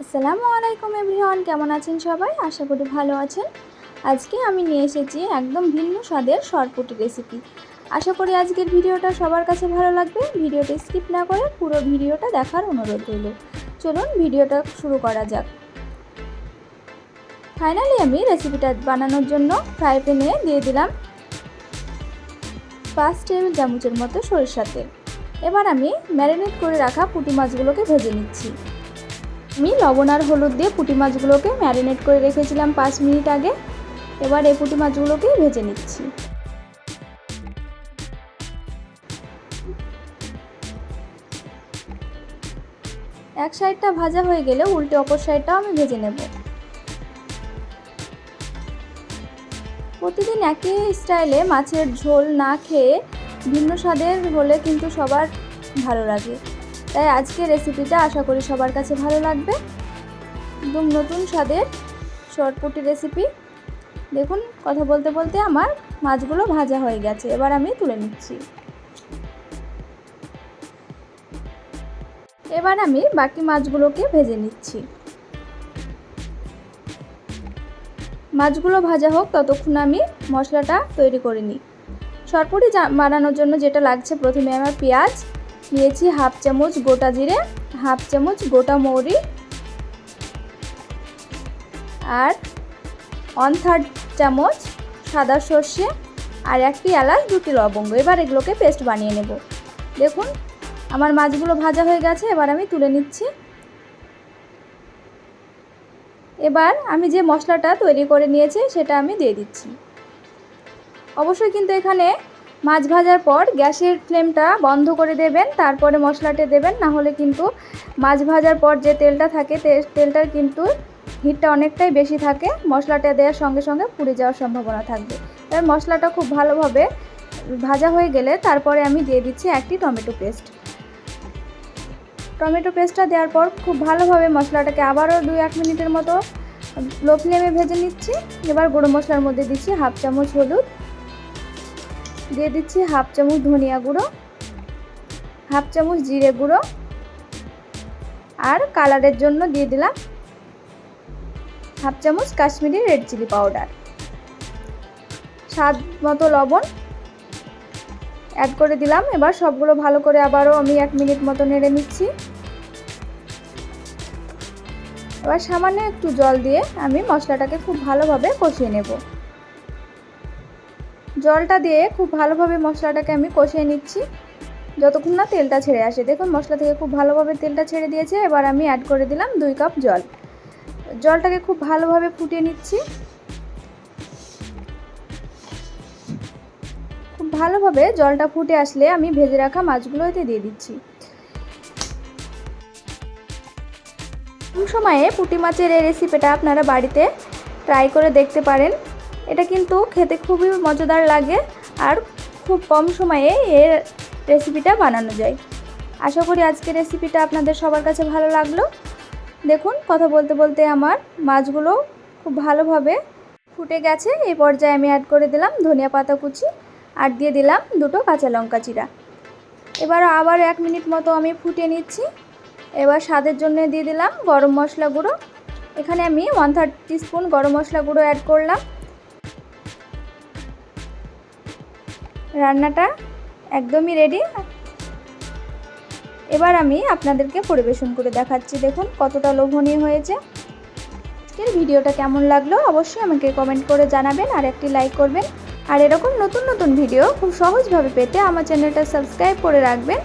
আসসালামু আলাইকুম এভরিওয়ান, কেমন আছেন সবাই? আশা করি ভালো আছেন। আজকে আমি নিয়ে এসেছি একদম ভিন্ন স্বাদের শরপুটি রেসিপি। আশা করি আজকের ভিডিওটা সবার কাছে ভালো লাগবে। ভিডিওটা স্কিপ না করে পুরো ভিডিওটা দেখার অনুরোধ রইল। চলুন ভিডিওটা শুরু করা যাক। ফাইনালি আমি রেসিপিটা বানানোর জন্য ফ্রাই প্যানে দিয়ে দিলাম 5 টেবিল চামচের মতো সরিষার তেল। এবার আমি ম্যারিনেট করে রাখা পুঁটি মাছগুলোকে ভেজে নিচ্ছি। আমি লবণ আর হলুদ দিয়ে পুঁটি মাছগুলোকে ম্যারিনেট করে রেখেছিলাম 5 মিনিট আগে। এবার এই পুঁটি মাছগুলোকে ভেজে নিচ্ছি। এক সাইডটা ভাজা হয়ে গেলে উল্টে অপর সাইডটাও আমি ভেজে নেব। প্রতিদিন একই স্টাইলে মাছের ঝোল না খেয়ে ভিন্ন স্বাদের হলে কিন্তু সবার ভালো লাগে। তাই আজকের রেসিপিটা আশা করি সবার কাছে ভালো লাগবে। একদম নতুন স্বাদের শরপুটি রেসিপি। দেখুন, কথা বলতে বলতে আমার মাছগুলো ভাজা হয়ে গেছে। এবার আমি তুলে নিচ্ছি। এবার আমি বাকি মাছগুলোকে ভেজে নিচ্ছি। মাছগুলো ভাজা হোক ততক্ষণ আমি মশলাটা তৈরি করে নিই। শরপুটি বানানোর জন্য যেটা লাগছে, প্রথমে আমার পেঁয়াজ নিয়েছি হাফ চামচ, গোটা জিরে হাফ চামচ, গোটা মৌরি আর 1/3 চামচ সাদা সর্ষে আর একটি এলাচ, 2টি লবঙ্গ। এবার এগুলোকে পেস্ট বানিয়ে নেব। দেখুন আমার মাছগুলো ভাজা হয়ে গেছে। এবার আমি তুলে নিচ্ছি। এবার আমি যে মশলাটা তৈরি করে নিয়েছি সেটা আমি দিয়ে দিচ্ছি। অবশ্যই কিন্তু এখানে মাছ ভাজার পর গ্যাসের ফ্লেমটা বন্ধ করে দেবেন, তারপরে মশলাটা দেবেন। না হলে কিন্তু মাছ ভাজার পর যে তেলটা থাকে তেলটার কিন্তু হিটটা অনেকটাই বেশি থাকে। মশলাটা দেওয়ার সঙ্গে সঙ্গে পুড়ে যাওয়ার সম্ভাবনা থাকবে। এবার মশলাটা খুব ভালোভাবে ভাজা হয়ে গেলে তারপরে আমি দিয়ে দিচ্ছি একটি টমেটো পেস্ট। টমেটো পেস্টটা দেওয়ার পর খুব ভালোভাবে মশলাটাকে আবারও 2-1 মিনিটের মতো লো ফ্লেমে ভেজে নিচ্ছি। এবার গুঁড়ো মশলার মধ্যে দিচ্ছি হাফ চামচ হলুদ, দিয়ে দিচ্ছি হাফ চামচ ধনিয়া গুঁড়ো, হাফ চামচ জিরে গুঁড়ো আর কালারের জন্য দিয়ে দিলাম হাফ চামচ কাশ্মীরি রেড চিলি পাউডার। স্বাদ মতো লবণ অ্যাড করে দিলাম। এবার সবগুলো ভালো করে আবারও আমি 1 মিনিট মতো নেড়ে নিচ্ছি। এবার সামান্য একটু জল দিয়ে আমি মশলাটাকে খুব ভালোভাবে কষিয়ে নেব। জলটা দিয়ে খুব ভালোভাবে মশলাটাকে আমি কষিয়ে নিচ্ছি যতক্ষণ না তেলটা ছেড়ে আসে। দেখুন মশলা থেকে খুব ভালোভাবে তেলটা ছেড়ে দিয়েছে। এবার আমি অ্যাড করে দিলাম 2 কাপ জল। জলটাকে খুব ভালোভাবে ফুটিয়ে নিচ্ছি। খুব ভালোভাবে জলটা ফুটে আসলে আমি ভেজে রাখা মাছগুলো এতে দিয়ে দিচ্ছি। কম সময়ে পুঁটি মাছের এই রেসিপিটা আপনারা বাড়িতে ট্রাই করে দেখতে পারেন। এটা কিন্তু খেতে খুবই মজাদার লাগে আর খুব কম সময়ে এর রেসিপিটা বানানো যায়। আশা করি আজকের রেসিপিটা আপনাদের সবার কাছে ভালো লাগলো। দেখুন কথা বলতে বলতে আমার মাছগুলো খুব ভালোভাবে ফুটে গেছে। এই পর্যায়ে আমি অ্যাড করে দিলাম ধনিয়া পাতা কুচি আর দিয়ে দিলাম 2টো কাঁচা লঙ্কা চিরা। এবার আবার 1 মিনিট মতো আমি ফুটিয়ে নিচ্ছি। এবার স্বাদের জন্য দিয়ে দিলাম গরম মশলা গুঁড়ো। এখানে আমি 1/3 টিস্পুন গরম মশলা গুঁড়ো অ্যাড করলাম। রান্নাটা একদমই রেডি। এবার আমি আপনাদেরকে পরিবেশন করে দেখাচ্ছি। দেখুন কতটা লোভনীয় হয়েছে। আজকের ভিডিওটা কেমন লাগলো অবশ্যই আমাকে কমেন্ট করে জানাবেন আর একটি লাইক করবেন। আর এরকম নতুন নতুন ভিডিও খুব সহজভাবে পেতে আমার চ্যানেলটা সাবস্ক্রাইব করে রাখবেন।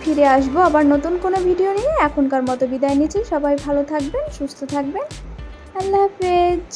ফিরে আসবো আবার নতুন কোনো ভিডিও নিয়ে। এখনকার মতো বিদায় নিচ্ছি। সবাই ভালো থাকবেন, সুস্থ থাকবেন। আল্লাহ হাফেজ।